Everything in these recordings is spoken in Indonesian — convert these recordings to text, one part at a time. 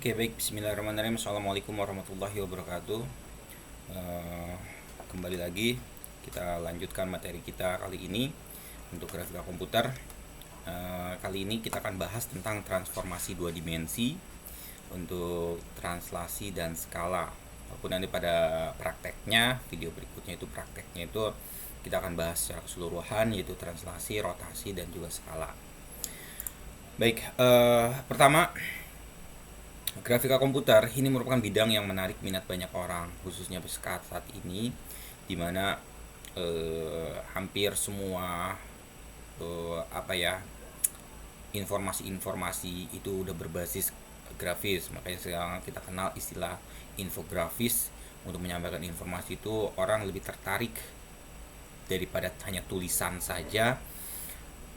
Oke, baik. Bismillahirrahmanirrahim. Assalamualaikum warahmatullahi wabarakatuh. Eh, Kembali lagi kita lanjutkan materi kita kali ini untuk grafika komputer. Kali ini kita akan bahas tentang transformasi dua dimensi untuk translasi dan skala. Walaupun nanti pada prakteknya, video berikutnya itu prakteknya itu kita akan bahas secara keseluruhan, yaitu translasi, rotasi, dan juga skala. Baik, pertama, grafika komputer ini merupakan bidang yang menarik minat banyak orang, khususnya saat ini, di mana hampir semua informasi-informasi itu udah berbasis grafis. Makanya sekarang kita kenal istilah infografis. Untuk menyampaikan informasi itu orang lebih tertarik daripada hanya tulisan saja,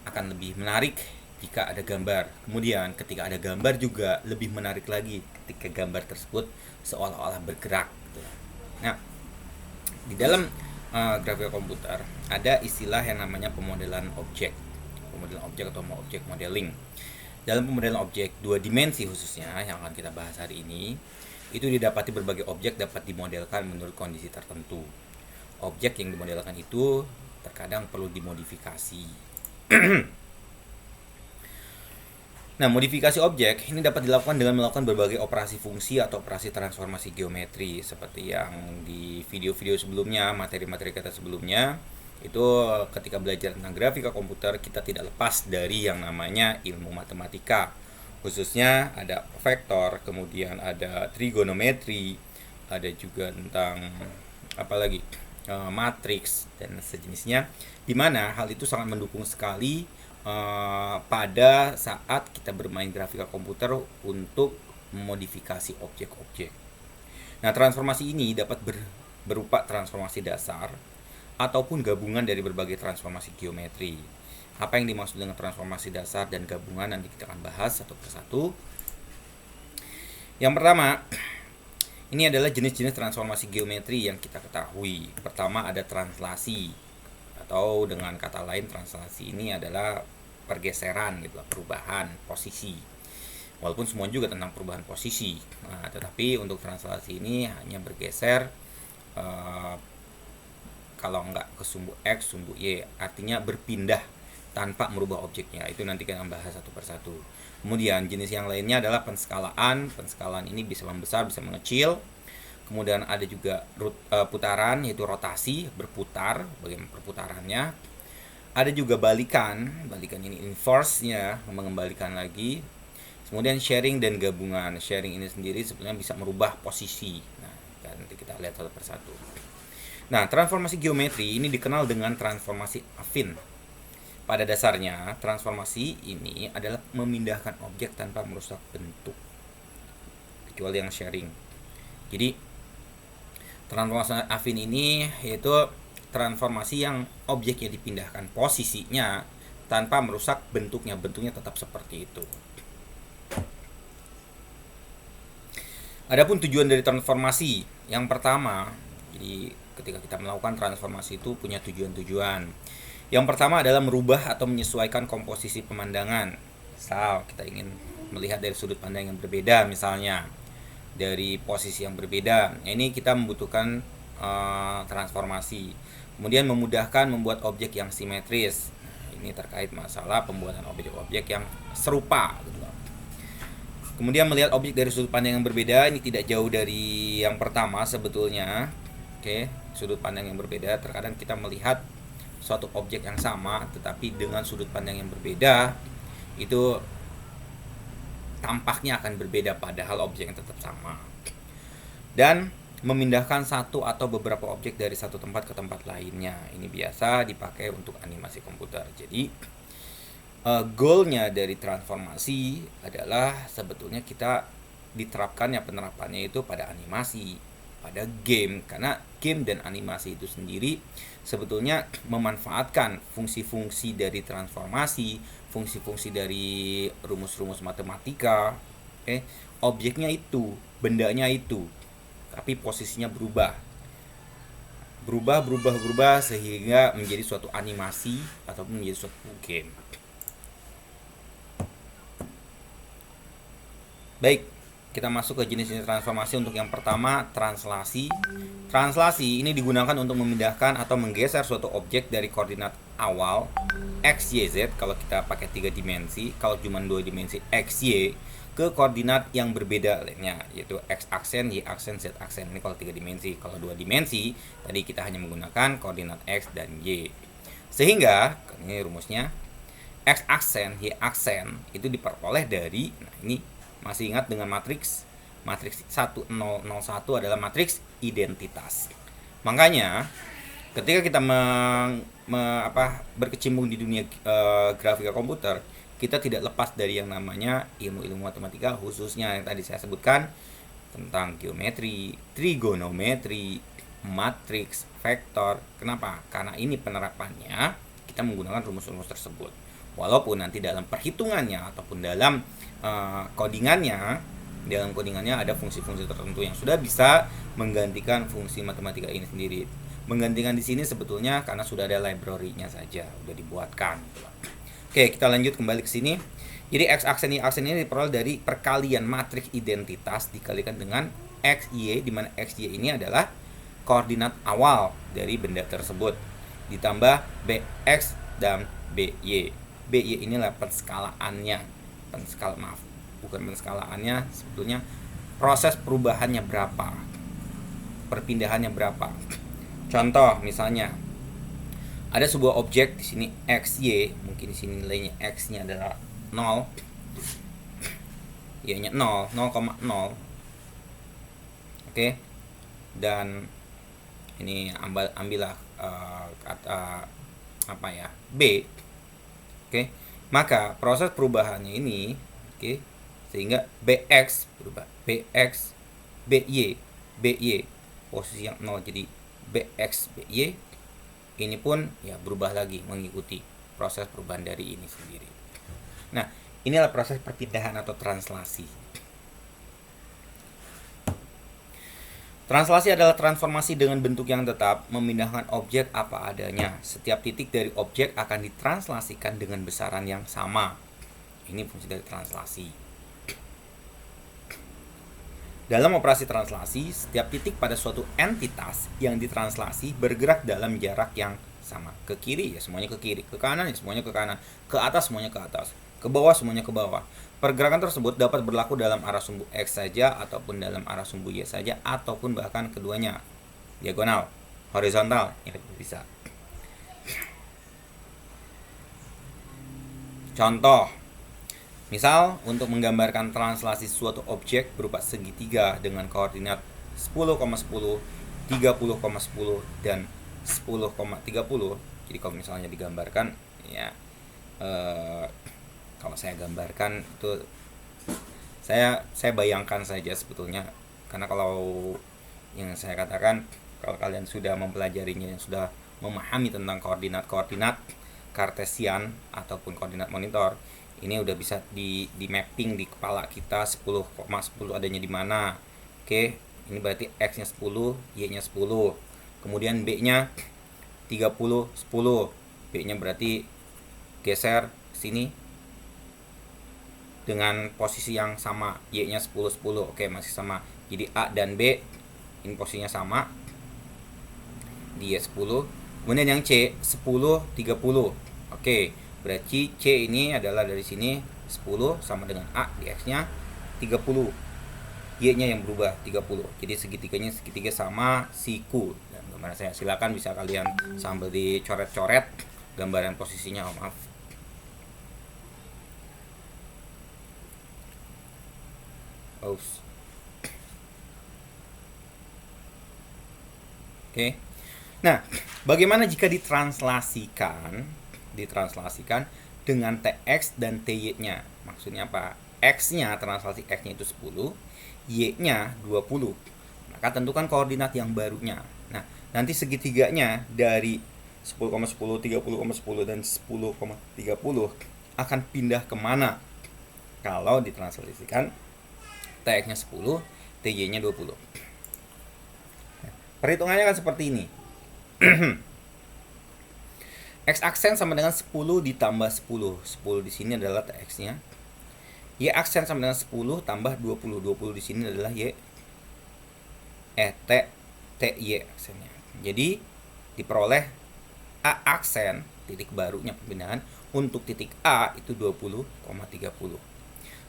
akan lebih menarik jika ada gambar. Kemudian ketika ada gambar juga lebih menarik lagi ketika gambar tersebut seolah-olah bergerak gitu. Nah, di dalam grafika komputer ada istilah yang namanya pemodelan objek atau objek modeling. Dalam pemodelan objek dua dimensi khususnya yang akan kita bahas hari ini, itu didapati berbagai objek dapat dimodelkan menurut kondisi tertentu. Objek yang dimodelkan itu terkadang perlu dimodifikasi. Nah, modifikasi objek ini dapat dilakukan dengan melakukan berbagai operasi fungsi atau operasi transformasi geometri, seperti yang di video-video sebelumnya, materi-materi kita sebelumnya. Itu ketika belajar tentang grafika komputer, kita tidak lepas dari yang namanya ilmu matematika. Khususnya ada vektor, kemudian ada trigonometri, ada juga tentang matriks dan sejenisnya, di mana hal itu sangat mendukung sekali pada saat kita bermain grafika komputer untuk memodifikasi objek-objek. Nah, transformasi ini dapat berupa transformasi dasar ataupun gabungan dari berbagai transformasi geometri. Apa yang dimaksud dengan transformasi dasar dan gabungan nanti kita akan bahas satu persatu. Yang pertama, ini adalah jenis-jenis transformasi geometri yang kita ketahui. Pertama ada translasi, atau dengan kata lain translasi ini adalah pergeseran gitu, perubahan posisi. Walaupun semua juga tentang perubahan posisi, tetapi untuk translasi ini hanya bergeser kalau nggak ke sumbu X, sumbu Y, artinya berpindah tanpa merubah objeknya. Itu nanti kita akan bahas satu persatu. Kemudian jenis yang lainnya adalah penskalaan. Penskalaan ini bisa membesar, bisa mengecil. Kemudian ada juga putaran, yaitu rotasi, berputar, bagaimana perputarannya. Ada juga balikan ini inverse-nya, mengembalikan lagi. Kemudian sharing dan gabungan. Sharing ini sendiri sebenarnya bisa merubah posisi. Nah, nanti kita lihat satu persatu. Nah, transformasi geometri ini dikenal dengan transformasi affin. Pada dasarnya, transformasi ini adalah memindahkan objek tanpa merusak bentuk, kecuali yang sharing. Jadi, transformasi affin ini yaitu transformasi yang objeknya dipindahkan posisinya tanpa merusak bentuknya. Bentuknya tetap seperti itu. Adapun tujuan dari transformasi, yang pertama, jadi ketika kita melakukan transformasi itu punya tujuan-tujuan. Yang pertama adalah merubah atau menyesuaikan komposisi pemandangan. Misal kita ingin melihat dari sudut pandang yang berbeda, misalnya dari posisi yang berbeda. Nah, ini kita membutuhkan transformasi. Kemudian memudahkan membuat objek yang simetris. Nah, ini terkait masalah pembuatan objek-objek yang serupa. Kemudian melihat objek dari sudut pandang yang berbeda, ini tidak jauh dari yang pertama sebetulnya. Oke, sudut pandang yang berbeda. Terkadang kita melihat suatu objek yang sama, tetapi dengan sudut pandang yang berbeda, itu tampaknya akan berbeda padahal objeknya tetap sama. Dan memindahkan satu atau beberapa objek dari satu tempat ke tempat lainnya. Ini biasa dipakai untuk animasi komputer. Jadi goalnya dari transformasi adalah sebetulnya kita diterapkannya penerapannya itu pada animasi, pada game, karena game dan animasi itu sendiri sebetulnya memanfaatkan fungsi-fungsi dari transformasi, fungsi-fungsi dari rumus-rumus matematika. Objeknya itu, bendanya itu, tapi posisinya berubah sehingga menjadi suatu animasi ataupun menjadi suatu game. Baik, Kita masuk ke jenis-jenis transformasi. Untuk yang pertama, translasi. Translasi ini digunakan untuk memindahkan atau menggeser suatu objek dari koordinat awal x, y, z kalau kita pakai 3 dimensi. Kalau cuma 2 dimensi x, y ke koordinat yang berbeda lainnya, yaitu x aksen, y aksen, z aksen. Ini kalau 3 dimensi. Kalau 2 dimensi tadi kita hanya menggunakan koordinat x dan y. Sehingga ini rumusnya, x aksen, y aksen itu diperoleh dari, nah ini masih ingat dengan matriks 1001 adalah matriks identitas. Makanya ketika kita berkecimpung di dunia grafika komputer, kita tidak lepas dari yang namanya ilmu-ilmu matematika, khususnya yang tadi saya sebutkan tentang geometri, trigonometri, matriks, vektor. Kenapa? Karena ini penerapannya kita menggunakan rumus-rumus tersebut. Walaupun nanti dalam perhitungannya ataupun dalam codingannya ada fungsi-fungsi tertentu yang sudah bisa menggantikan fungsi matematika ini sendiri. Menggantikan di sini sebetulnya karena sudah ada library-nya saja, sudah dibuatkan. Oke, kita lanjut kembali ke sini. Jadi x aksen, y aksen ini diperoleh dari perkalian matriks identitas dikalikan dengan x, y, di mana x, y ini adalah koordinat awal dari benda tersebut, ditambah bx dan by. By inilah penskalaannya. Bukan penskalaannya, sebetulnya proses perubahannya berapa, perpindahannya berapa. Contoh misalnya ada sebuah objek di sini xy, mungkin di sini nilainya x-nya adalah 0, y-nya 0, 0,0. Oke. Dan ini ambillah kata b. Oke. Maka proses perubahannya ini, sehingga bx berubah bx, by posisi yang 0 jadi bx, by ini pun ya berubah lagi mengikuti proses perubahan dari ini sendiri. Nah, inilah proses perpindahan atau translasi. Translasi adalah transformasi dengan bentuk yang tetap, memindahkan objek apa adanya. Setiap titik dari objek akan ditranslasikan dengan besaran yang sama. Ini fungsi dari translasi. Dalam operasi translasi, setiap titik pada suatu entitas yang ditranslasi bergerak dalam jarak yang sama. Ke kiri ya semuanya ke kiri, ke kanan ya semuanya ke kanan, ke atas semuanya ke atas, ke bawah semuanya ke bawah. Pergerakan tersebut dapat berlaku dalam arah sumbu X saja, ataupun dalam arah sumbu Y saja, ataupun bahkan keduanya. Diagonal, horizontal, ini bisa. Contoh, misal untuk menggambarkan translasi suatu objek berupa segitiga dengan koordinat 10,10, 30,10, dan 10,30. Jadi kalau misalnya digambarkan, ya kalau saya gambarkan itu saya bayangkan saja sebetulnya, karena kalau yang saya katakan, kalau kalian sudah mempelajarinya, yang sudah memahami tentang koordinat kartesian ataupun koordinat monitor, ini udah bisa di mapping di kepala kita 10,10 adanya di mana. Oke, ini berarti x-nya 10, y-nya 10. Kemudian b-nya 30, 10. B-nya berarti geser sini dengan posisi yang sama, y-nya 10, 10. Oke, masih sama. Jadi A dan B ini posisinya sama, di Y 10. Kemudian yang C 10, 30. Oke, berarti C ini adalah dari sini 10 sama dengan A di X-nya 30. Y-nya yang berubah 30. Jadi segitiganya segitiga sama siku. Dan gambaran saya silakan bisa kalian sambil dicoret-coret gambaran posisinya. Maaf. Oke. Nah, bagaimana jika ditranslasikan dengan TX dan TY-nya? Maksudnya apa? X-nya, translasi X-nya itu 10, Y-nya 20. Maka tentukan koordinat yang barunya. Nah, nanti segitiganya dari 10,10, 30,10, dan 10,30 akan pindah kemana kalau ditranslasikan TX-nya 10, TY-nya 20. Perhitungannya kan seperti ini. X aksen sama dengan 10 ditambah 10. 10 di sini adalah TX-nya. Y aksen sama dengan 10 tambah 20. 20 di sini adalah Y T Y aksennya. Jadi diperoleh A aksen titik barunya pembinaan untuk titik A itu 20,30.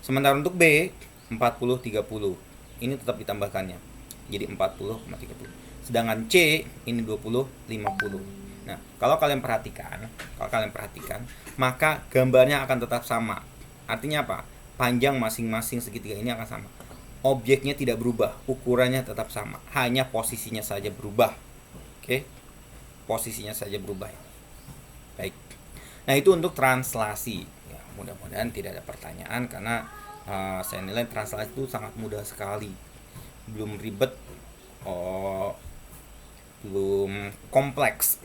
Sementara untuk B 40,30. Ini tetap ditambahkannya. Jadi 40,30. Sedangkan C ini 20,50. Nah, kalau kalian perhatikan, maka gambarnya akan tetap sama. Artinya apa? Panjang masing-masing segitiga ini akan sama. Objeknya tidak berubah, ukurannya tetap sama, hanya posisinya saja berubah. Oke, posisinya saja berubah. Baik. Nah, itu untuk translasi. Ya, mudah-mudahan tidak ada pertanyaan karena saya nilai translasi itu sangat mudah sekali, belum ribet, belum kompleks.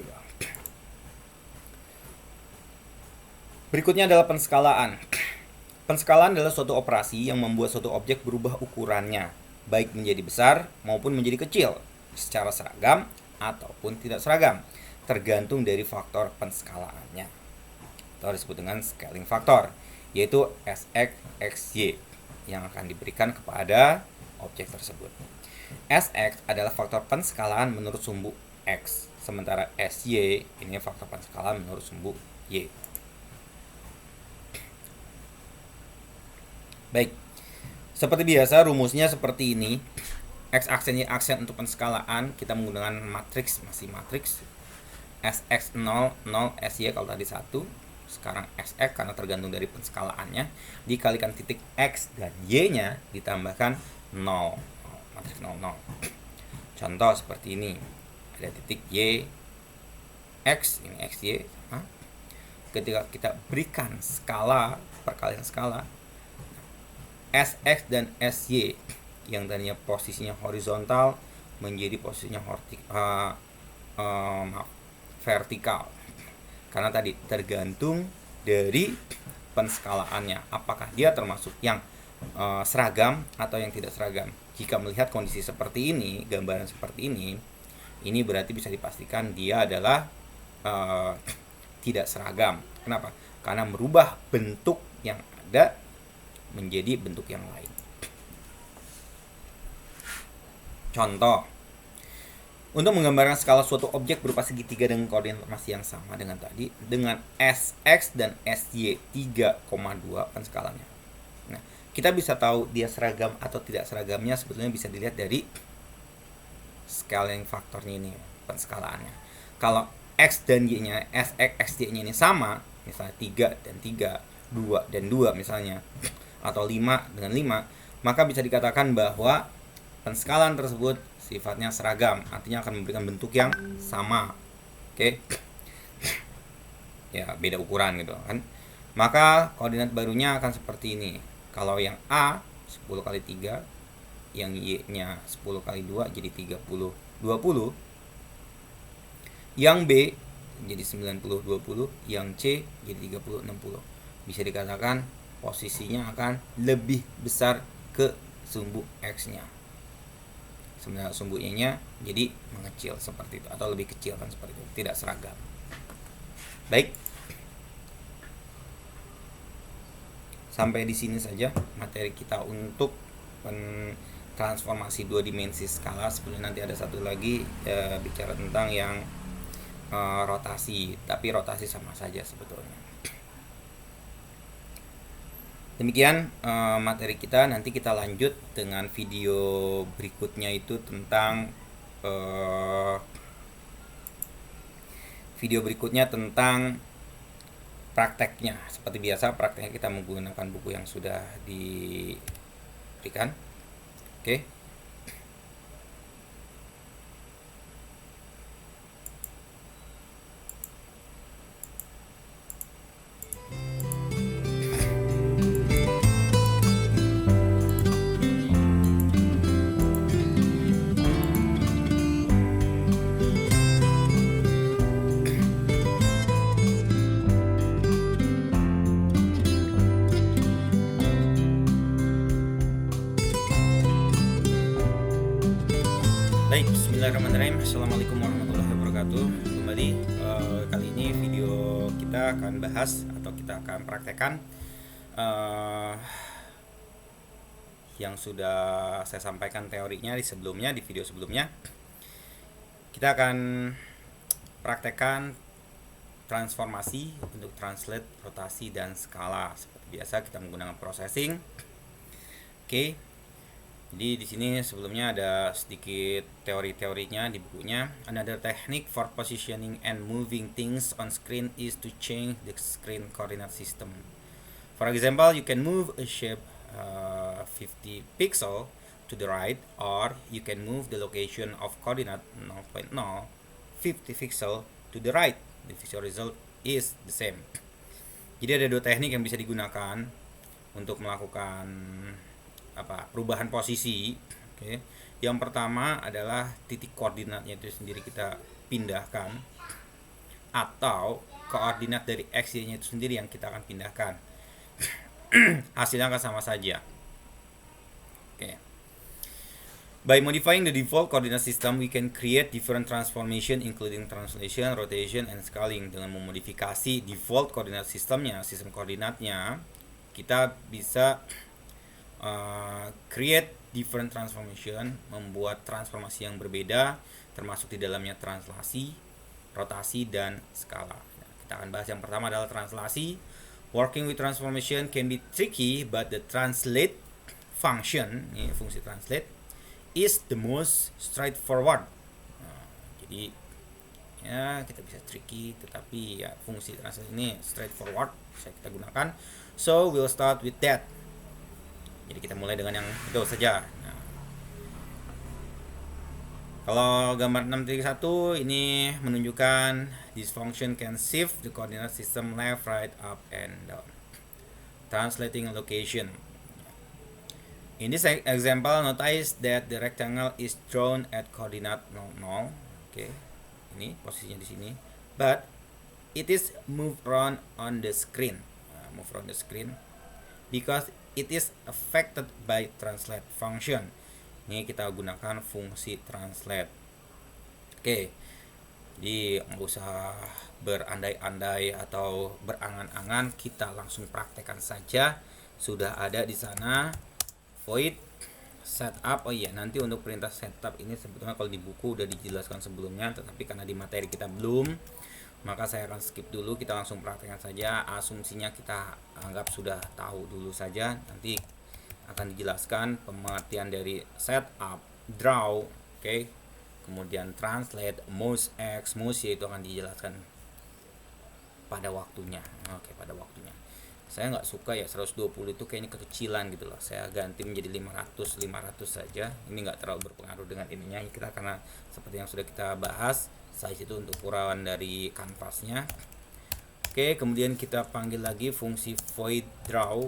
Berikutnya adalah penskalaan. Penskalaan adalah suatu operasi yang membuat suatu objek berubah ukurannya, baik menjadi besar maupun menjadi kecil, secara seragam ataupun tidak seragam, tergantung dari faktor penskalaannya. Atau disebut dengan scaling factor, yaitu Sx, Xy, yang akan diberikan kepada objek tersebut. Sx adalah faktor penskalaan menurut sumbu X, sementara Sy ini faktor penskalaan menurut sumbu Y. Baik, seperti biasa rumusnya seperti ini. X aksen Y aksen untuk penskalaan kita menggunakan matriks, masih matriks. Sx 0, 0, Sy kalau tadi 1. Sekarang Sx karena tergantung dari penskalaannya, dikalikan titik X dan Y nya ditambahkan 0. Matriks 0, 0. Contoh seperti ini. Ada titik Y X, ini Xy. Ketika kita berikan skala, perkalian skala, Sx dan Sy yang tadinya posisinya horizontal menjadi posisinya vertikal. Karena tadi tergantung dari penskalaannya, apakah dia termasuk yang seragam atau yang tidak seragam. Jika melihat kondisi seperti ini, gambaran seperti ini berarti bisa dipastikan dia adalah tidak seragam. Kenapa? Karena merubah bentuk yang ada menjadi bentuk yang lain. Contoh, untuk menggambarkan skala suatu objek berupa segitiga dengan koordinat masih yang sama dengan tadi, dengan Sx dan Sy 3,2 penskalaannya. Nah, kita bisa tahu dia seragam atau tidak seragamnya sebetulnya bisa dilihat dari scaling faktornya ini, penskalaannya. Kalau X dan Y-nya, Sx, Xy-nya ini sama, misalnya 3 dan 3, 2 dan 2 misalnya, atau 5 dengan 5, maka bisa dikatakan bahwa penskalaan tersebut sifatnya seragam, artinya akan memberikan bentuk yang sama. Oke. Ya, beda ukuran gitu kan. Maka koordinat barunya akan seperti ini. Kalau yang A 10 kali 3, yang Y-nya 10 kali 2 jadi 30, 20. Yang B jadi 90, 20, yang C jadi 30, 60. Bisa dikatakan posisinya akan lebih besar ke sumbu X-nya. Sebenarnya sumbu Y-nya jadi mengecil seperti itu, atau lebih kecil kan seperti itu, tidak seragam. Baik. Sampai di sini saja materi kita untuk transformasi 2 dimensi skala. Sebenarnya nanti ada satu lagi bicara tentang yang rotasi, tapi rotasi sama saja sebetulnya. Demikian materi kita. Nanti kita lanjut dengan video berikutnya, itu tentang prakteknya. Seperti biasa prakteknya kita menggunakan buku yang sudah diberikan. Oke. Baik, bismillahirrahmanirrahim. Assalamualaikum warahmatullahi wabarakatuh. Kembali kali ini video kita akan bahas atau kita akan praktekkan yang sudah saya sampaikan teorinya di video sebelumnya. Kita akan praktekkan transformasi untuk translate, rotasi, dan skala. Seperti biasa kita menggunakan processing. Oke. Jadi di sini sebelumnya ada sedikit teori-teorinya di bukunya. Another technique for positioning and moving things on screen is to change the screen coordinate system. For example, you can move a shape 50 pixel to the right, or you can move the location of coordinate 0.0 50 pixel to the right. The visual result is the same. Jadi ada dua teknik yang bisa digunakan untuk melakukan perubahan posisi. Oke. Yang pertama adalah titik koordinatnya itu sendiri kita pindahkan, atau koordinat dari X-nya itu sendiri yang kita akan pindahkan. Hasilnya akan sama saja. Oke. By modifying the default coordinate system, we can create different transformation including translation, rotation, and scaling. Dengan memodifikasi default coordinate sistemnya, sistem koordinatnya, kita bisa create different transformation, membuat transformasi yang berbeda, termasuk di dalamnya translasi, rotasi, dan skala. Nah, kita akan bahas yang pertama adalah translasi. Working with transformation can be tricky, but the translate function, ini fungsi translate, is the most straightforward. Nah, jadi ya kita bisa tricky, tetapi ya fungsi translate ini straightforward bisa kita gunakan. So we'll start with that. Jadi kita mulai dengan yang itu saja. Nah, kalau gambar 6.1 ini menunjukkan this function can shift the coordinate system left, right, up, and down. Translating location. In this example, notice that the rectangle is drawn at coordinate 0, 0. Oke. Ini posisinya di sini. But it is moved around on the screen. Move around the screen because it is affected by translate function. Ini kita gunakan fungsi translate. Oke. Jadi nggak usah berandai-andai atau berangan-angan, kita langsung praktekkan saja. Sudah ada di sana void setup. Oh iya, nanti untuk perintah setup ini sebetulnya kalau di buku udah dijelaskan sebelumnya, tetapi karena di materi kita belum, maka saya akan skip dulu. Kita langsung praktekkan saja. Asumsinya kita anggap sudah tahu dulu saja. Nanti akan dijelaskan pengertian dari setup, draw, oke. Kemudian translate, mouse X, mouse Y itu akan dijelaskan pada waktunya. Oke, pada waktunya. Saya nggak suka ya 120 itu kayaknya kekecilan gitu loh. Saya ganti menjadi 500 saja. Ini nggak terlalu berpengaruh dengan ininya. Kita karena seperti yang sudah kita bahas, size itu untuk ukuran dari kanvasnya. Oke, kemudian kita panggil lagi fungsi void draw.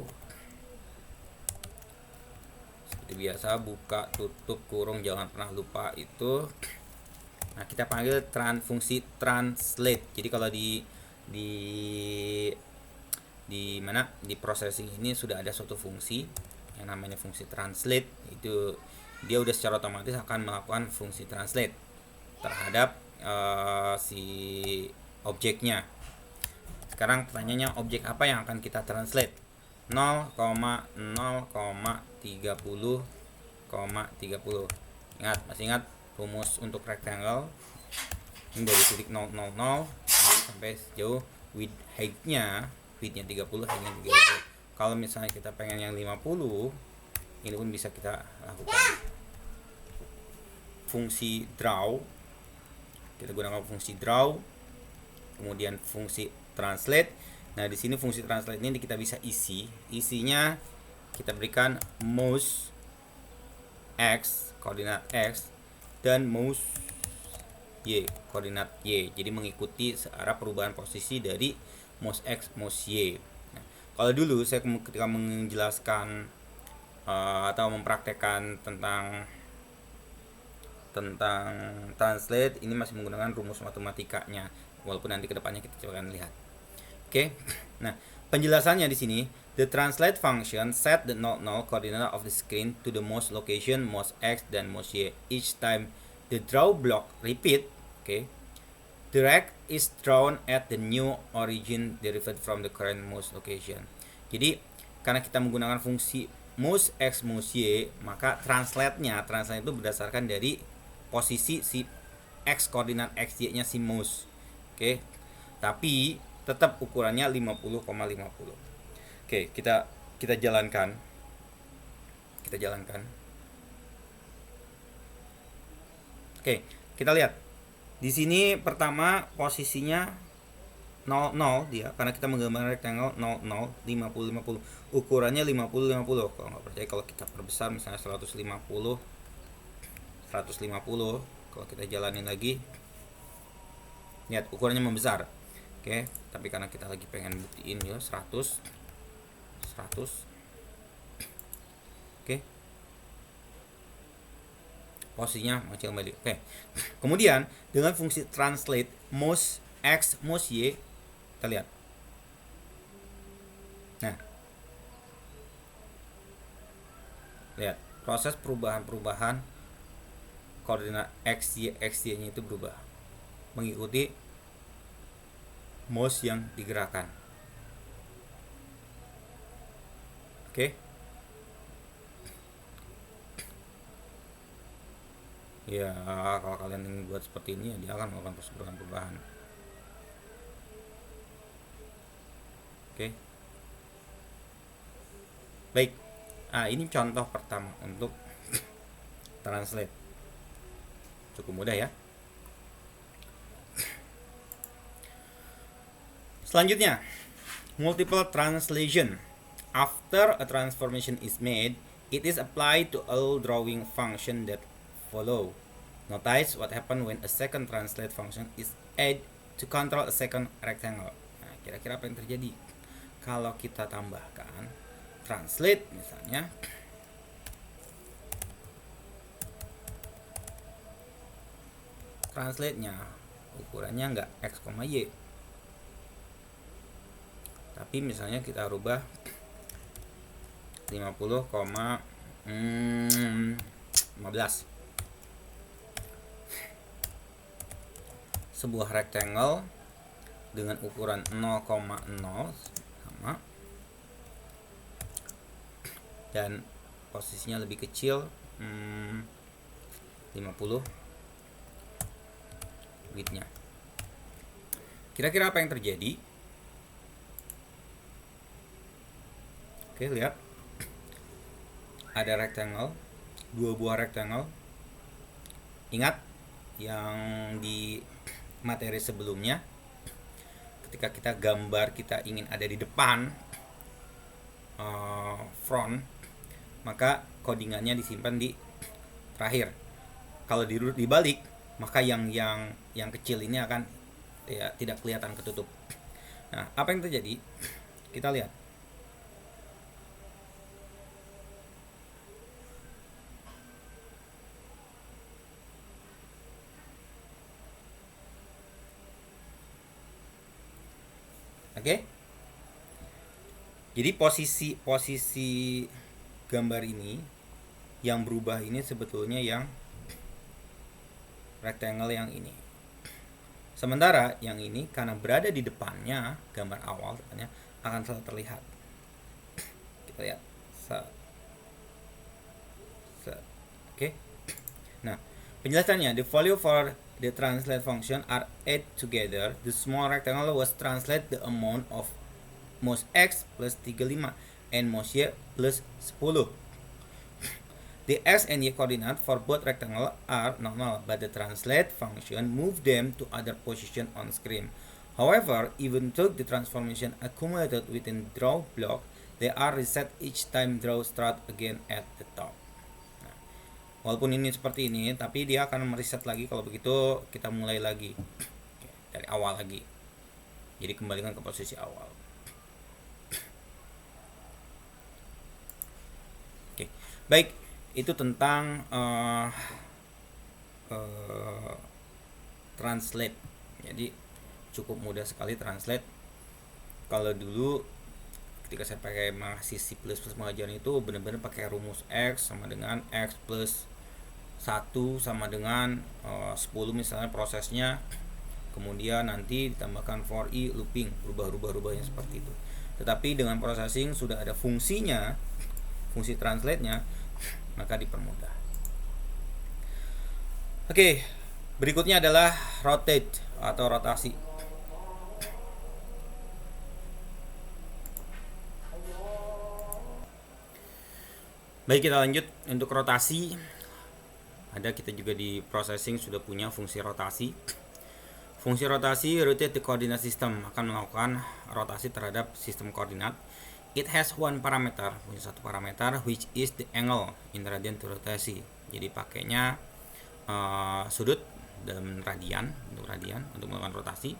Seperti biasa, buka, tutup, kurung, jangan pernah lupa itu. Nah, kita panggil fungsi translate. Jadi kalau di mana di processing ini sudah ada suatu fungsi yang namanya fungsi translate. Itu dia udah secara otomatis akan melakukan fungsi translate terhadap si objeknya. Sekarang pertanyaannya, objek apa yang akan kita translate? 0,0,30,30. Masih ingat rumus untuk rectangle? Ini dari titik 000 sampai sejauh width height-nya 30, height-nya 30. Kalau misalnya kita pengen yang 50, ini pun bisa kita lakukan fungsi draw. Kita gunakan fungsi draw, kemudian fungsi translate. Nah, di sini fungsi translate ini kita bisa isi. Isinya kita berikan mouse X, koordinat X, dan mouse Y, koordinat Y. Jadi mengikuti searah perubahan posisi dari mouse X, mouse Y. Nah, kalau dulu saya ketika menjelaskan atau mempraktekkan tentang translate, ini masih menggunakan rumus matematikanya, walaupun nanti kedepannya kita coba akan lihat. Oke. Nah, penjelasannya di sini, the translate function set the 0, 0 coordinate of the screen to the mouse location, mouse X, dan mouse Y. Each time the draw block repeat, okay, the rect is drawn at the new origin derived from the current mouse location. Jadi karena kita menggunakan fungsi mouse X mouse Y, maka translate itu berdasarkan dari posisi si X, koordinat X Y nya si mouse. Oke. Tapi tetap ukurannya 50,50. Oke, kita jalankan. Oke, kita lihat. Di sini pertama posisinya 00 dia, karena kita menggambar rectangle 00, 50, 50. Ukurannya 50, 50. Kalau nggak percaya, kalau kita perbesar misalnya 150, kalau kita jalanin lagi, lihat ukurannya membesar. Oke, tapi karena kita lagi pengen buktiin ya 100. Oke. Posisinya masih kembali. Oke. Kemudian dengan fungsi translate mouse X mouse Y, kita lihat. Nah, lihat proses perubahan koordinat X Y nya itu berubah mengikuti mouse yang digerakkan. Oke. Ya, kalau kalian ingin buat seperti ini, ya dia akan melakukan proses perubahan. Oke. Baik. Ini contoh pertama untuk translate. Cukup mudah ya. Selanjutnya, multiple translation. After a transformation is made, it is applied to all drawing function that follow. Notice what happens when a second translate function is added to control a second rectangle. Nah, kira-kira apa yang terjadi kalau kita tambahkan translate misalnya. Translate-nya ukurannya nggak X, Y, tapi misalnya kita rubah 50,15. Sebuah rectangle dengan ukuran 0,0 sama dan posisinya lebih kecil 50 width-nya. Kira-kira apa yang terjadi? Oke, lihat. Ada rectangle, 2 buah rectangle. Ingat yang di materi sebelumnya, ketika kita gambar kita ingin ada di depan front, maka codingannya disimpan di terakhir. Kalau dibalik, maka yang kecil ini akan ya tidak kelihatan ketutup. Nah, apa yang terjadi? Kita lihat. Oke. Jadi posisi gambar ini yang berubah ini sebetulnya yang rectangle yang ini. Sementara yang ini karena berada di depannya, gambar awal depannya akan selalu terlihat. Kita lihat. Oke. Nah, penjelasannya, the value for the translate function are add together. The small rectangle was translate the amount of mouse X plus 35 and mouse Y plus 10. The X and Y coordinate for both rectangle are normal, but the translate function move them to other position on screen. However, even though the transformation accumulated within draw block, they are reset each time draw start again at the top. Walaupun ini seperti ini, tapi dia akan mereset lagi. Kalau begitu kita mulai lagi dari awal lagi. Jadi kembalikan ke posisi awal. Oke, baik, itu tentang translate. Jadi cukup mudah sekali translate. Kalau dulu ketika saya pakai masih C++ mengajar itu benar-benar pakai rumus X sama dengan X plus 1 sama dengan 10 misalnya prosesnya, kemudian nanti ditambahkan for i looping, rubahnya seperti itu. Tetapi dengan processing sudah ada fungsinya fungsi translate-nya, maka dipermudah. Oke, berikutnya adalah rotate atau rotasi. Baik, kita lanjut. Untuk rotasi, ada kita juga di processing sudah punya fungsi rotasi. Fungsi rotasi rotate the coordinate system, akan melakukan rotasi terhadap sistem koordinat. It has one parameter, punya satu parameter, which is the angle in radian to rotation. Jadi pakainya sudut dalam radian, untuk melakukan rotasi.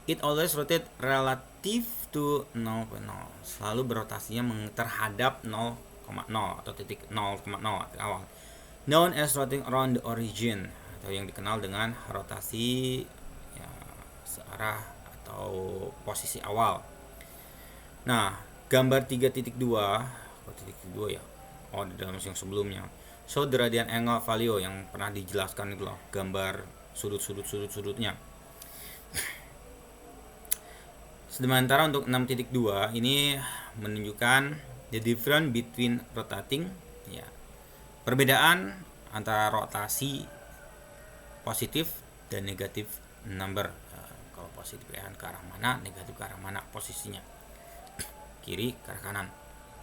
It always rotate relative to 0,0. Selalu berotasinya terhadap 0,0 atau titik 0,0 awal. Known as rotating around the origin, atau yang dikenal dengan rotasi ya, searah atau posisi awal. Nah, gambar 3.2 ya. Oh, di dalam yang sebelumnya. So the radian angle value yang pernah dijelaskan itu loh, gambar sudut-sudutnya. Sementara untuk 6.2 ini menunjukkan the difference between rotating, ya, perbedaan antara rotasi positif dan negatif number. Kalau positif ke arah mana, negatif ke arah mana posisinya, kiri ke arah kanan.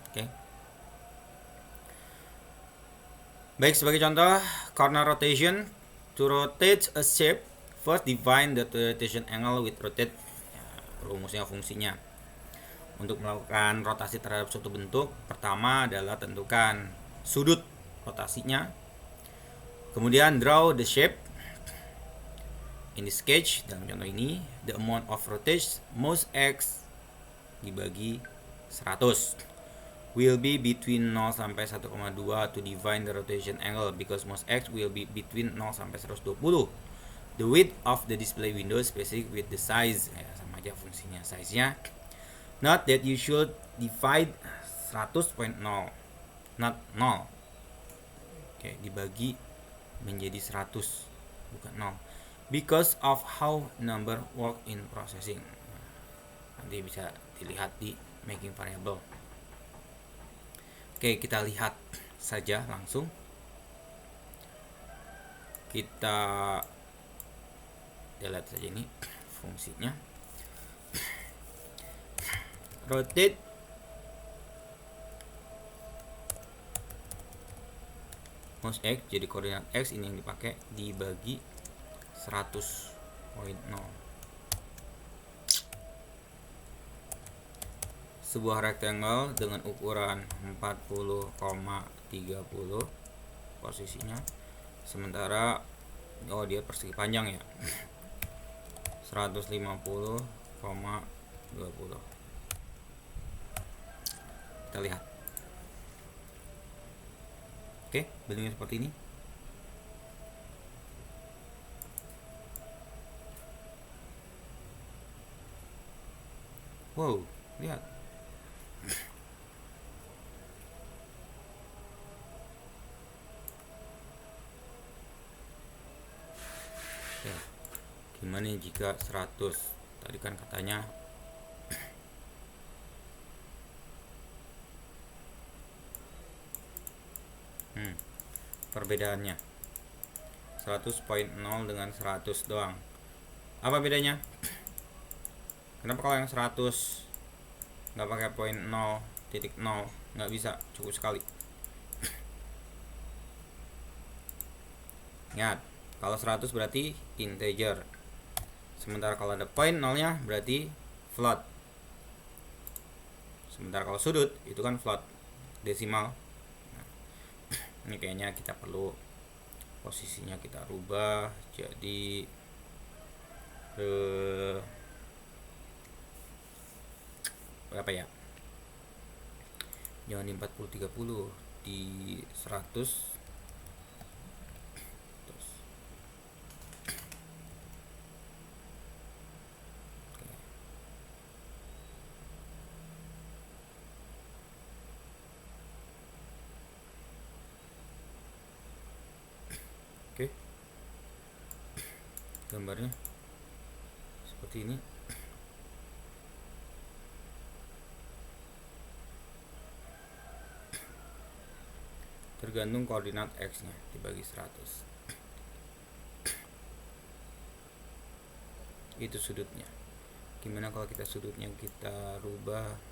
Oke. Baik, sebagai contoh, corner rotation. To rotate a shape, first define the rotation angle with rotate. Rumusnya, fungsinya. Untuk melakukan rotasi terhadap suatu bentuk, pertama adalah tentukan sudut rotasinya. Kemudian draw the shape. In this sketch, dalam contoh ini, the amount of rotation most x dibagi 100 will be between 0 sampai 1,2 to define the rotation angle, because most x will be between 0 sampai 120. The width of the display window specific with the size, ya, sama aja fungsinya, size-nya. Note that you should divide 100.0, not 0. Oke, dibagi menjadi 100, bukan 0. Because of how number work in processing. Nanti bisa dilihat di making variable. Oke, kita lihat saja langsung. Kita lihat saja ini fungsinya. Rotate mouse x, jadi koordinat x ini yang dipakai, dibagi 100.0. Sebuah rectangle dengan ukuran 40,30 posisinya, sementara dia persegi panjang ya, 150,20. Kita lihat. Oke, bentuknya seperti ini. Wow, lihat. Ya, gimana jika 100? Tadi kan katanya perbedaannya 100.0 dengan 100 doang. Apa bedanya? Kenapa kalau yang 100 nggak pakai poin 0.0? Nggak bisa, cukup sekali. Ingat, kalau 100 berarti integer, sementara kalau ada poin 0-nya berarti float. Sementara kalau sudut itu kan float, desimal. Nah, ini kayaknya kita perlu posisinya kita rubah jadi berapa ya? Jangan di 40-30, di 100. Oke, gambarnya seperti ini. tergantung koordinat X nya dibagi 100. Itu sudutnya. Gimana kalau kita sudutnya kita rubah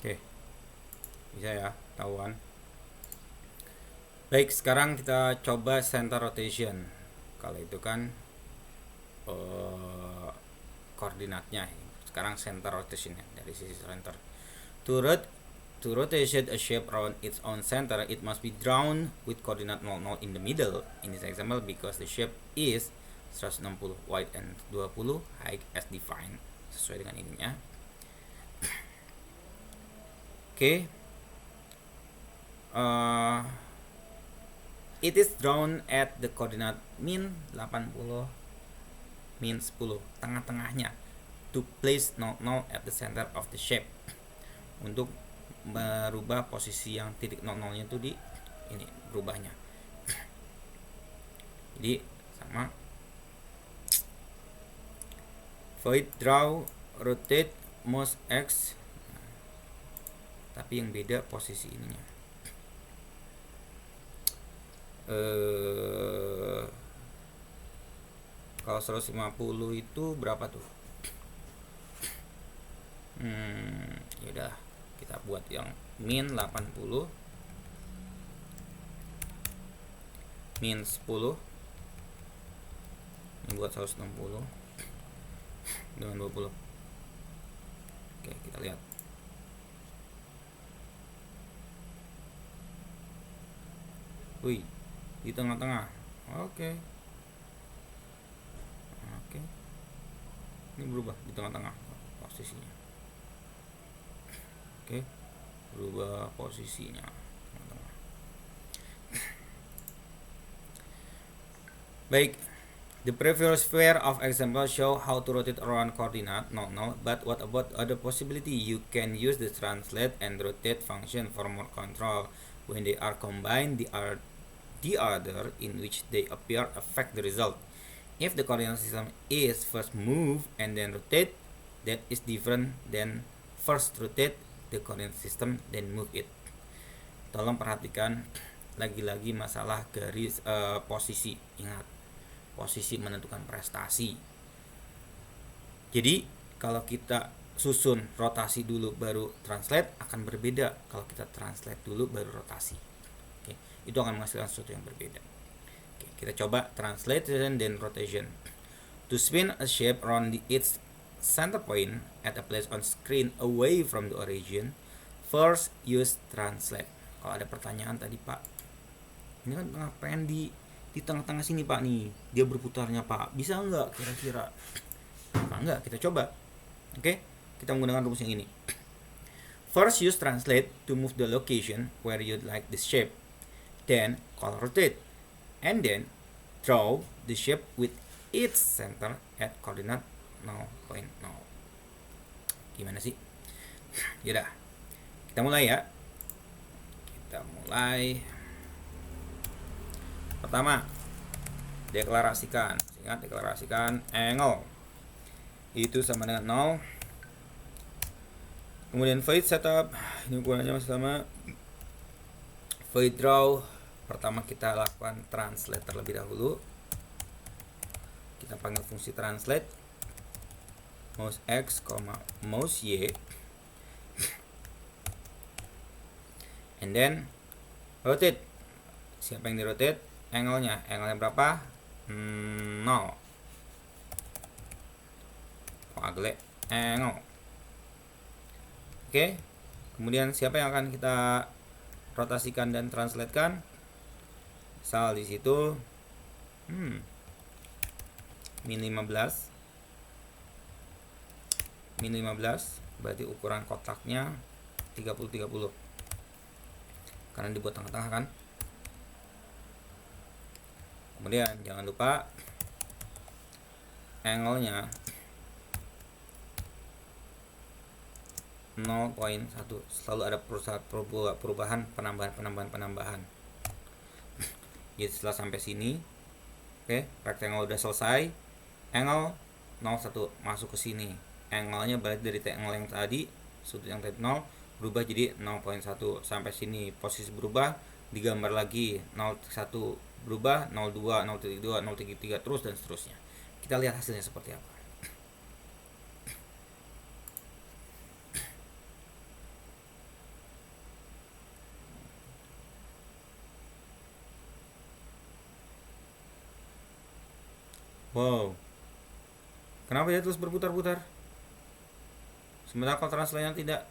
Oke, bisa ya, tahuan. Baik, sekarang kita coba center rotation. Kalau itu kan koordinatnya. Sekarang center rotationnya dari sisi center. To rotate a shape around its own center, it must be drawn with coordinate 00 in the middle. In this example, because the shape is 160 wide and 20 height as defined. Sesuai dengan ininya. Oke. It is drawn at the coordinate min 80 min 10, tengah-tengahnya, to place 00 at the center of the shape, untuk merubah posisi yang titik 00 nya itu di ini berubahnya. Jadi sama void draw rotate mouse X, tapi yang beda posisi ininya. Kalau 150 itu berapa tuh? Yaudah, kita buat yang min 80 min 10, ini buat 160 dengan 20. Oke, kita lihat. Wih, di tengah-tengah. Oke. Ini berubah di tengah-tengah posisinya. Oke, berubah posisinya tengah-tengah. Baik, the previous pair of example show how to rotate around coordinate 00, but what about other possibility? You can use the translate and rotate function for more control. When they are combined, the order in which they appear affect the result. If the coordinate system is first move and then rotate, that is different than first rotate the coordinate system then move it. Tolong perhatikan lagi-lagi masalah garis posisi. Ingat, posisi menentukan prestasi. Jadi kalau kita susun rotasi dulu baru translate akan berbeda kalau kita translate dulu baru rotasi. Oke, itu akan menghasilkan sesuatu yang berbeda. Oke, kita coba translation dan rotation. To spin a shape around its center point at a place on screen away from the origin, first use translate. Kalau ada pertanyaan tadi, Pak, ini kan pengen di tengah-tengah sini, Pak, nih dia berputarnya, Pak, bisa nggak kira-kira? Apa enggak? Kita coba. Oke, kita menggunakan rumus yang ini. First use translate to move the location where you'd like the shape, then call rotate, and then draw the shape with its center at coordinate 0.0. Gimana sih? Yaudah, kita mulai ya. Kita mulai. Pertama, deklarasikan. Ingat, deklarasikan angle itu sama dengan 0. Kemudian void setup, ini ukurannya masih sama. Void draw, pertama kita lakukan translate terlebih dahulu. Kita panggil fungsi translate mouse X, mouse Y, and then rotate. Siapa yang di rotate? Angle-nya berapa? 0. Agle angle. Oke. Kemudian siapa yang akan kita rotasikan dan translatekan? Misal di situ min 15 berarti ukuran kotaknya 30-30 karena dibuat tengah-tengah kan. Kemudian jangan lupa angle-nya 0,1. Selalu ada perubahan, penambahan. Jadi setelah sampai sini, oke, rectangle udah selesai, angle 0,1 masuk ke sini. Angle-nya balik dari angle yang tadi, sudut yang tadi 0 berubah jadi 0,1 sampai sini. Posisi berubah, digambar lagi 0,1 berubah 0,2, 0,2, 0,3 terus dan seterusnya. Kita lihat hasilnya seperti apa. Wow, kenapa dia terus berputar-putar? Sementara kalau translate-nya tidak.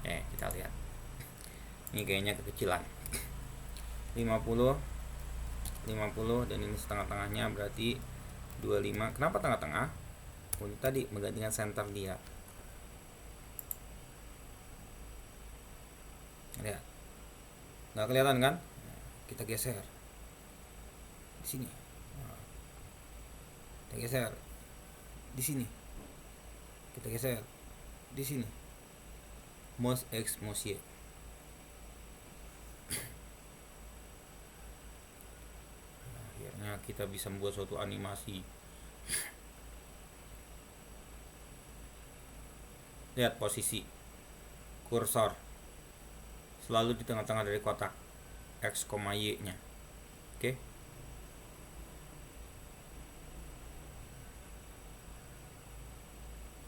Kita lihat. Ini kayaknya kekecilan. 50, 50 dan ini setengah-tengahnya berarti 25. Kenapa tengah-tengah? Untuk tadi menggantikan center dia. Lihat. Nggak kelihatan kan? Kita geser di sini, kita geser di sini, kita geser di sini, mouse X, mouse Y. Akhirnya kita bisa membuat suatu animasi. Lihat posisi kursor selalu di tengah-tengah dari kotak X, Y nya. Oke.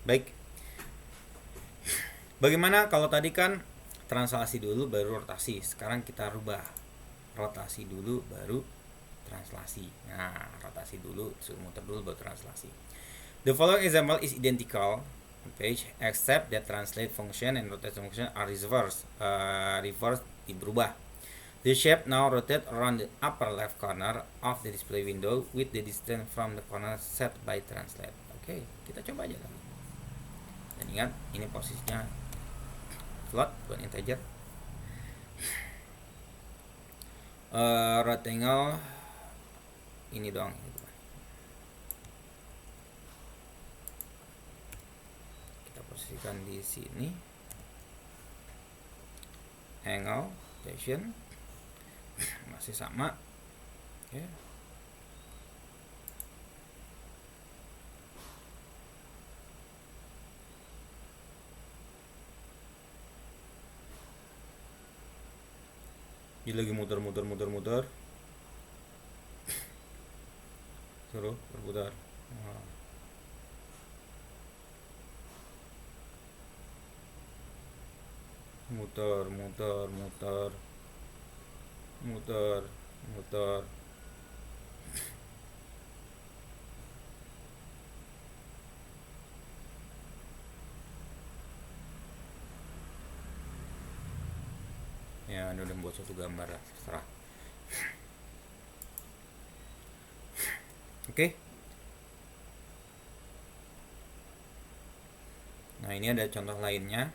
Baik. Bagaimana kalau tadi kan translasi dulu baru rotasi. Sekarang kita rubah. Rotasi dulu baru translasi. Nah, rotasi dulu, muter dulu baru translasi. The following example is identical page except that translate function and rotation function are reversed. Reverse berubah. The shape now rotate around the upper left corner of the display window with the distance from the corner set by translate. Oke, kita coba aja kan. Dan ingat, ini posisinya float bukan integer. Rectangle ini doang. Kita posisikan di sini. Angle, rotation masih sama. Oke. Dia lagi muter. Suruh berputar. Muter. Ya, ini udah membuat suatu gambar lah, terserah. Oke. Nah, ini ada contoh lainnya.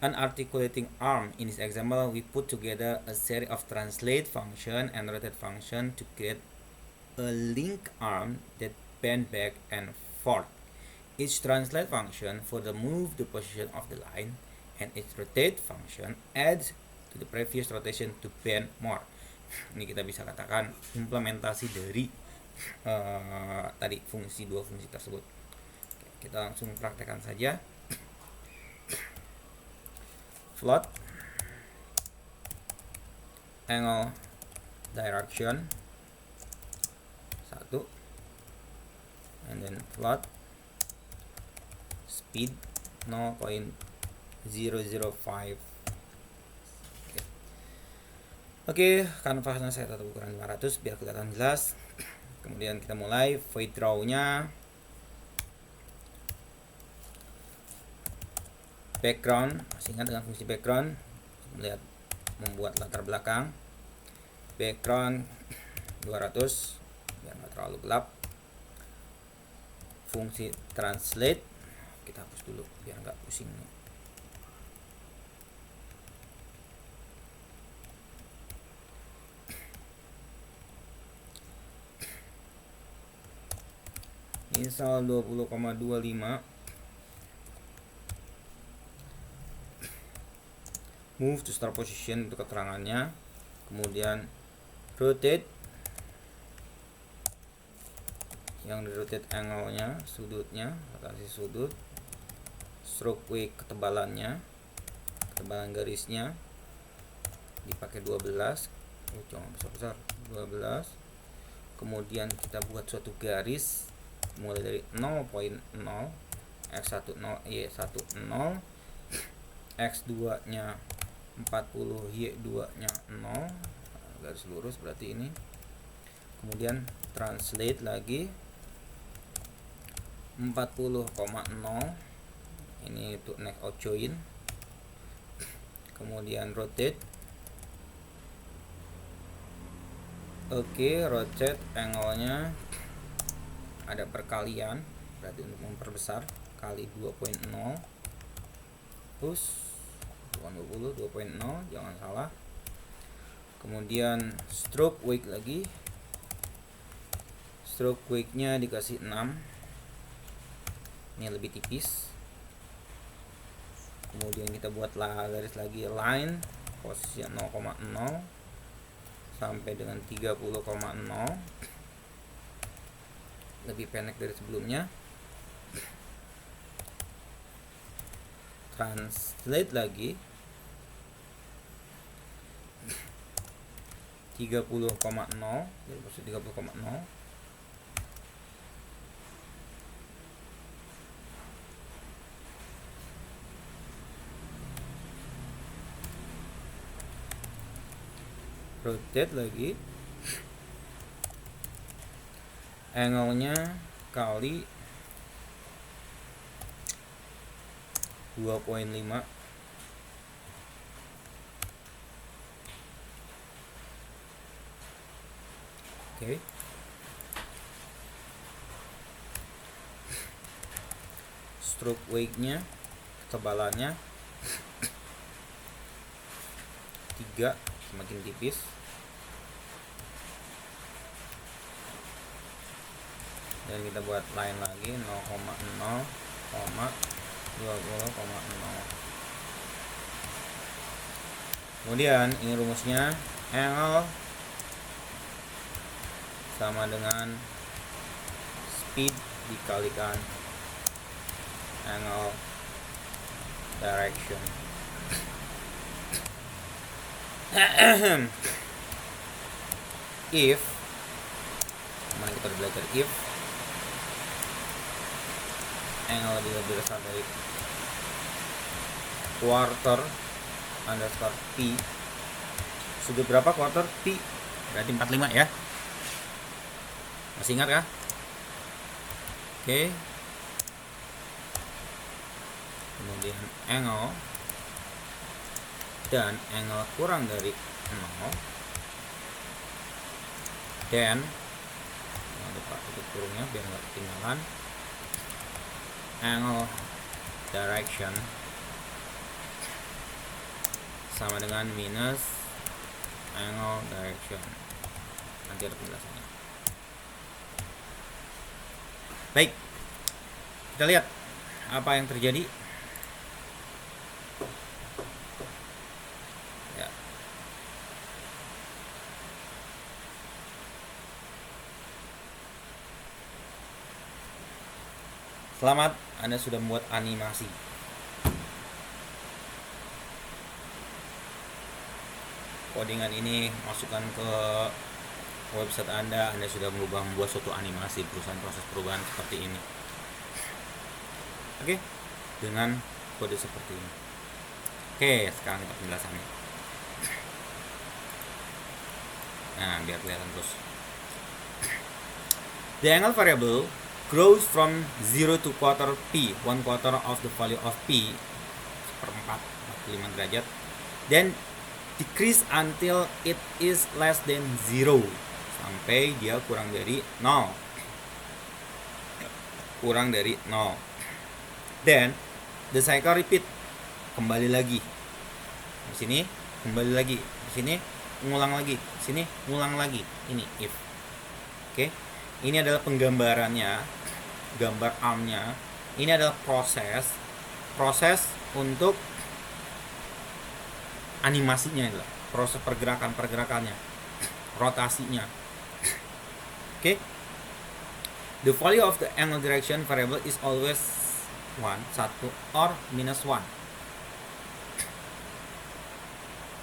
An articulating arm. In this example, we put together a series of translate function and rotate function to create a link arm that bend back and forth. Each translate function for the move the position of the line, and each rotate function adds to the previous rotation to bend more. Ini kita bisa katakan implementasi dari tadi dua fungsi tersebut. Oke, kita langsung praktekkan saja. Float, angle, direction 1, and then float, speed 0.005. Oke, kanvasnya saya tetap ukuran 500 biar kelihatan jelas. Kemudian kita mulai void draw nya. Background, masih ingat dengan fungsi background, melihat membuat latar belakang. Background 200 biar nggak terlalu gelap. Fungsi translate kita hapus dulu biar nggak pusing. misal 20,25. Move to start position untuk keterangannya, kemudian rotate, yang di rotate angle-nya, sudutnya, rotasi sudut, stroke weight, ketebalan garisnya dipakai 12, jangan besar-besar, 12. Kemudian kita buat suatu garis mulai dari 0.0, x1 0, y1 0, x2 nya 40, y2 nya 0, garis lurus berarti ini. Kemudian translate lagi 40,0, ini untuk neck out join. Kemudian rotate, oke, rotate angle-nya ada perkalian, berarti untuk memperbesar kali 2.0, push 20, 2.0, jangan salah. Kemudian stroke weight lagi, stroke weight-nya dikasih 6, ini lebih tipis. Kemudian kita buatlah garis lagi, line posisi 0,0 sampai dengan 30,0, lebih pendek dari sebelumnya. Translate lagi 30,0, jadi posisi 30,0. Rotate lagi, angle-nya kali 2.5, oke. Stroke weight-nya, ketebalannya 3, semakin tipis. Dan kita buat line lagi 0,0, 20,0. Kemudian ini rumusnya, angle sama dengan speed dikalikan angle direction. If, kemarin kita belajar if angle lebih besar dari quarter underscore p, sudut berapa quarter p? Berarti 45 ya. Masih ingat kah? Oke. Kemudian angle dan angle kurang dari 0, dan jangan lupa tutup kurungnya biar nggak ketinggalan, angle direction sama dengan minus angle direction. Nanti ada penjelasannya. Baik, kita lihat apa yang terjadi. Ya. Selamat, Anda sudah membuat animasi. Codingan ini masukkan ke website Anda sudah membuat suatu animasi proses perubahan seperti ini. Oke, dengan kode seperti ini. Oke, sekarang kita penjelasannya. Nah, biar kelihatan terus. The angle variable grows from 0 to quarter p, 1/4 of the value of p, 1/4, 45 derajat, then decrease until it is less than 0, sampai dia kurang dari 0. Kurang dari 0. Then the cycle repeat, kembali lagi. Di sini kembali lagi, di sini ngulang lagi, di sini ngulang lagi. Ini if. Oke. Ini adalah penggambarannya gambar armnya, ini adalah proses untuk animasinya, adalah proses pergerakannya, rotasinya. Oke. The value of the angle direction variable is always 1 or -1.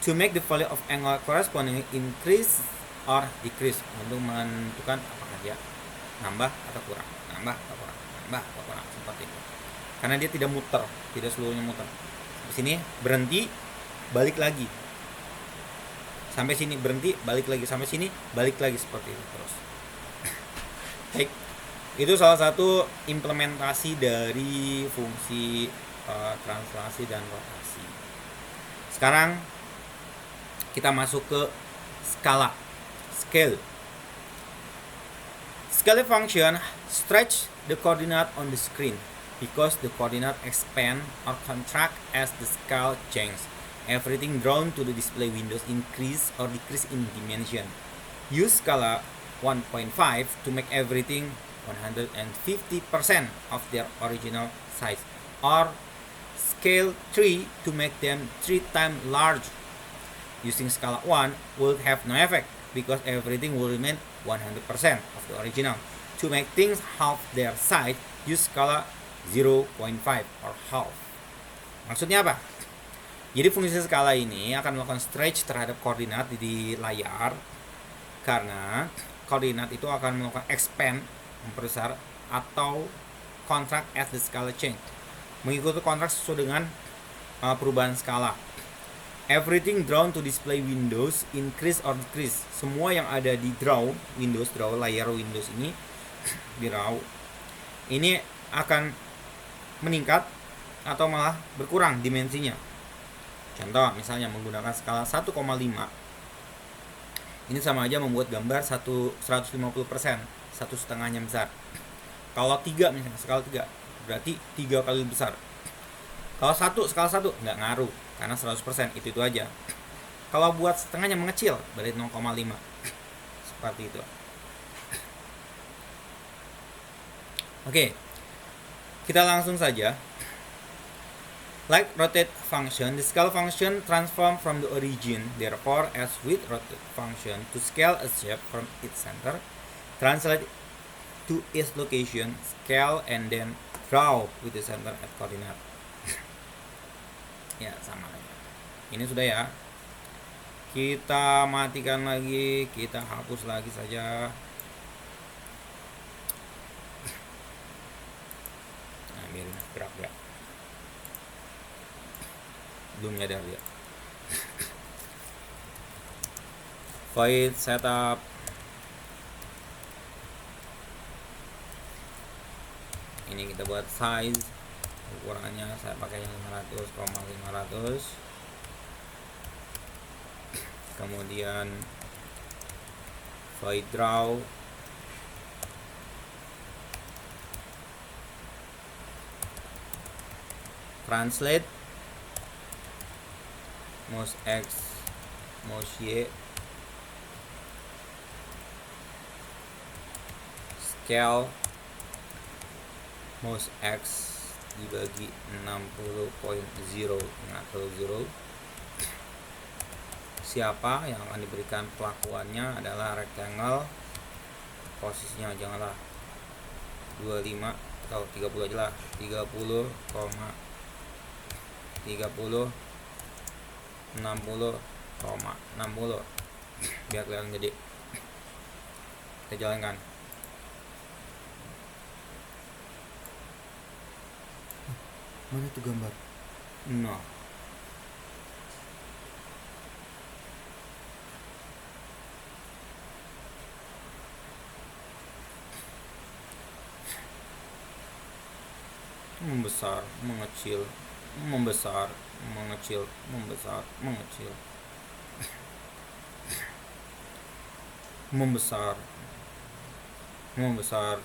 To make the value of angle corresponding increase or decrease, untuk menentukan apakah dia nambah atau kurang, seperti itu. Karena dia tidak muter, tidak seluruhnya muter. Di sini berhenti, balik lagi. Sampai sini berhenti, balik lagi, sampai sini balik lagi, seperti itu terus. Baik. Itu salah satu implementasi dari fungsi translasi dan rotasi. Sekarang kita masuk ke scale. Scale function stretch the coordinate on the screen because the coordinate expand or contract as the scale changes. Everything drawn to the display windows increase or decrease in dimension. Use scale 1.5 to make everything 150% of their original size, or scale 3 to make them 3 times larger. Using scale 1 will have no effect because everything will remain 100% of the original. To make things half their size, use scale 0.5 or half. Maksudnya apa? Jadi fungsi skala ini akan melakukan stretch terhadap koordinat di layar, karena koordinat itu akan melakukan expand, memperbesar, atau contract as the scale change, mengikuti kontrak sesuai dengan perubahan skala. Everything drawn to display windows increase or decrease. Semua yang ada di layar Windows ini di raw ini akan meningkat atau malah berkurang dimensinya. Contoh misalnya menggunakan skala 1,5. Ini sama aja membuat gambar 150%, 1,5-nya besar. Kalau 3 misalnya skala 3, berarti 3 kali besar. Kalau skala 1 nggak ngaruh karena 100%, itu aja. Kalau buat setengahnya mengecil berarti 0,5. Seperti itu. Oke. Kita langsung saja. Like rotate function, the scale function transform from the origin. Therefore, as with rotate function, to scale a shape from its center, translate to its location, scale, and then draw with the center at coordinate. Ya, sama aja. Ini sudah ya. Kita matikan lagi, kita hapus lagi saja. Nah, biarin gerak-gerak. Belum nyadar dia. Void setup. Ini kita buat size, ukurannya saya pakai yang 500,500. Kemudian void draw, translate, mouse X, mouse Y, scale, mouse X dibagi 60.0 atau 0. Siapa yang akan diberikan pelakuannya adalah rectangle. Posisinya janganlah 25 atau 30 aja lah, 30, 60,60 biar kelihatan gede. Kita jalankan. Mana tuh gambar? Nah, membesar, mengecil, membesar, mengecil, membesar, mengecil, membesar, membesar,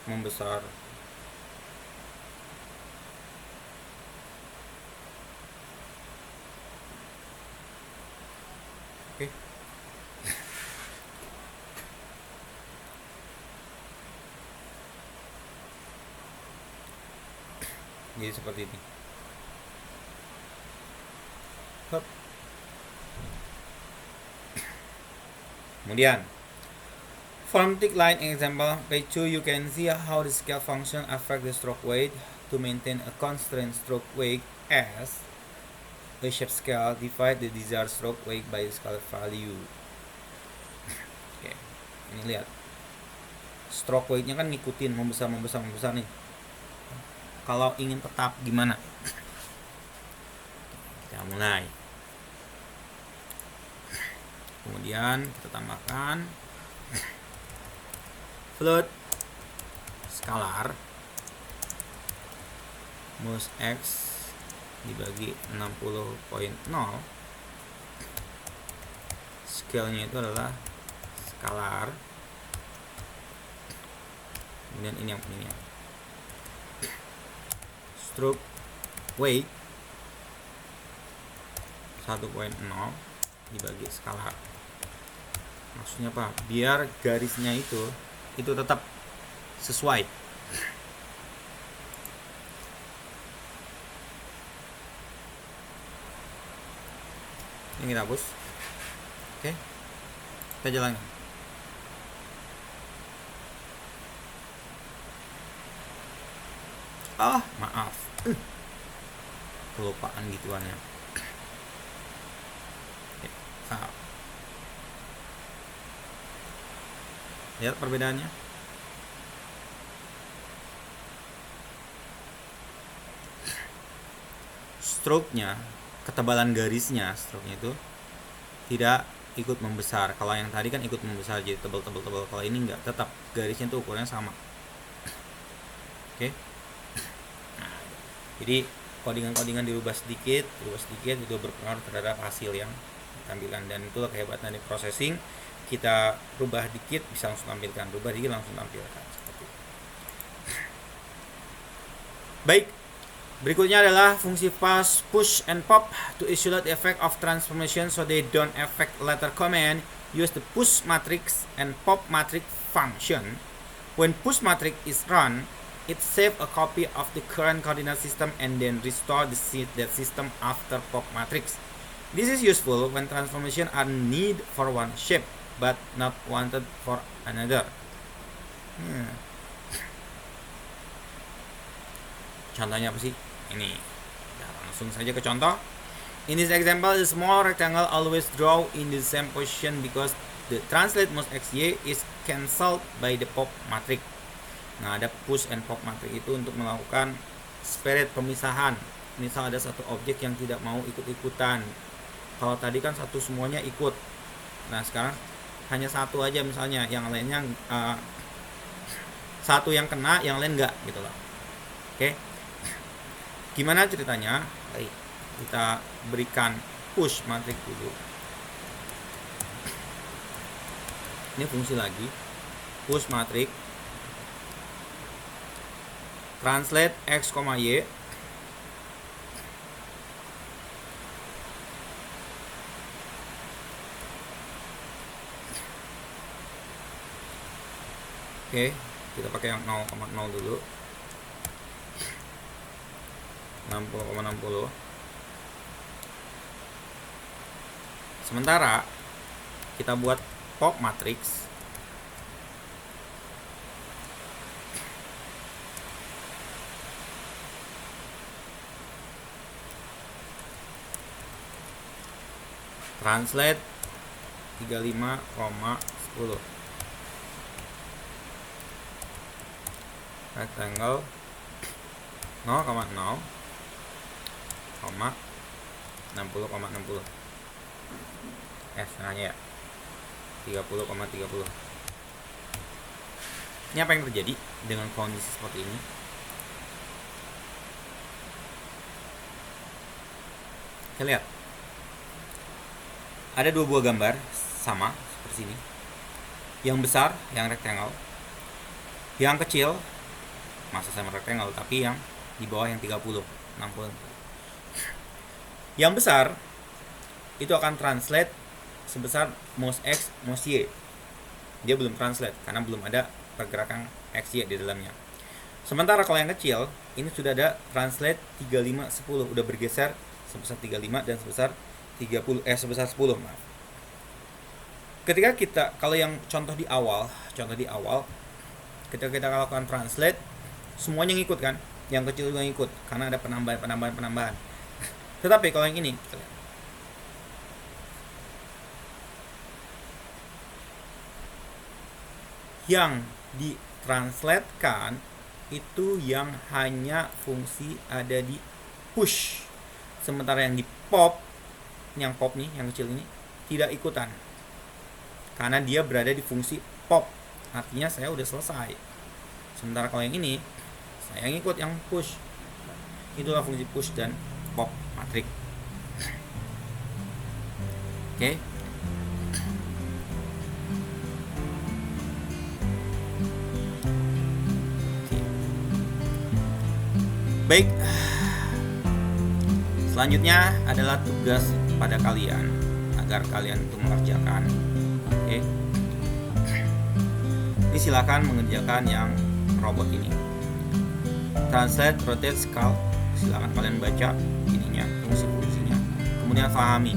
membesar. Oke. Jadi seperti ini. Hop. Kemudian from tick line example page 2, you can see how the scale function affect the stroke weight. To maintain a constant stroke weight as a shape scale, divide the desired stroke weight by the scale value. Oke, ini lihat stroke weight-nya kan ngikutin membesar nih. Kalau ingin tetap gimana? Kita mulai. Kemudian kita tambahkan float scalar mus x dibagi 60.0. Scale-nya itu adalah scalar. Kemudian ini yang pentingnya. Stroke weight 1.0 dibagi scalar. Maksudnya apa? Biar garisnya itu tetap sesuai. Ini kita hapus. Oke, kita jalankan. Maaf, kelupaan gituannya. Lihat perbedaannya. Stroke-nya, ketebalan garisnya, stroke-nya itu tidak ikut membesar. Kalau yang tadi kan ikut membesar jadi tebal. Kalau ini enggak, tetap garisnya tuh ukurannya sama. Oke. Nah, jadi codingan dirubah sedikit itu berpengaruh terhadap hasil yang ditampilkan, dan itulah kehebatan dari processing. Kita rubah dikit bisa langsung tampilkan, rubah dikit langsung tampilkan, seperti itu. Baik, berikutnya adalah fungsi push and pop. To isolate the effect of transformation so they don't affect later command, use the push matrix and pop matrix function. When push matrix is run, it save a copy of the current coordinate system and then restore that system after pop matrix. This is useful when transformation are needed for one shape but not wanted for another. Contohnya apa sih? Ini. Ya, langsung saja ke contoh. In this example, the small rectangle always draw in the same position because the translate most xy is cancelled by the pop matrix. Nah, ada push and pop matrix itu untuk melakukan separate pemisahan. Misal ada satu objek yang tidak mau ikut-ikutan. Kalau tadi kan satu semuanya ikut. Nah, sekarang hanya satu aja misalnya, yang lainnya satu yang kena, yang lain enggak gitu loh. Oke. Gimana ceritanya? Baik, kita berikan push matrix dulu. Ini fungsi lagi. Push matrix translate x, y. Oke, kita pakai yang 0,0 dulu. 60,60. Sementara kita buat pop matrix. Translate 35,10. Rectangle 0,0, 60,60. Setengahnya ya, 30,30. Ini apa yang terjadi dengan kondisi seperti ini? Kita lihat, ada dua buah gambar sama seperti ini. Yang besar yang rectangle, yang kecil masa sama rectangle tapi yang di bawah yang 30, 60. Yang besar itu akan translate sebesar most x, most y. Dia belum translate karena belum ada pergerakan x, y di dalamnya. Sementara kalau yang kecil ini sudah ada translate 35 10, udah bergeser sebesar 35 dan sebesar 10, maaf. Ketika kita, kalau yang contoh di awal, ketika kita lakukan translate, semuanya ngikut kan, yang kecil juga ngikut karena ada penambahan. Tetapi kalau yang ini, yang ditranslatekan itu yang hanya fungsi ada di push, sementara yang di pop, yang kecil ini tidak ikutan karena dia berada di fungsi pop, artinya saya udah selesai. Sementara kalau yang ini saya ngikut yang push, itulah fungsi push dan pop matrix. Oke. Baik, selanjutnya adalah tugas pada kalian agar kalian itu mengerjakan. Oke. Ini silakan mengerjakan yang robot ini. Translate, rotate, scale. Silakan kalian baca ininya, fungsi-fungsinya. Kemudian pahami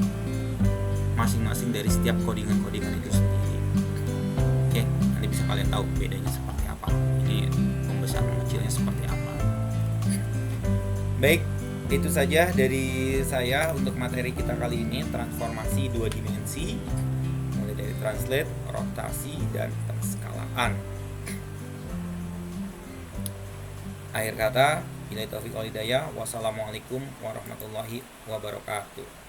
masing-masing dari setiap codingan itu sendiri. Oke, nanti bisa kalian tahu bedanya seperti apa. Ini pembesar mengecilnya seperti apa. Baik, itu saja dari saya untuk materi kita kali ini, transformasi 2 dimensi, mulai dari translate, rotasi, dan penskalaan. Akhir kata, billahi taufiq wal hidayah. Wassalamualaikum warahmatullahi wabarakatuh.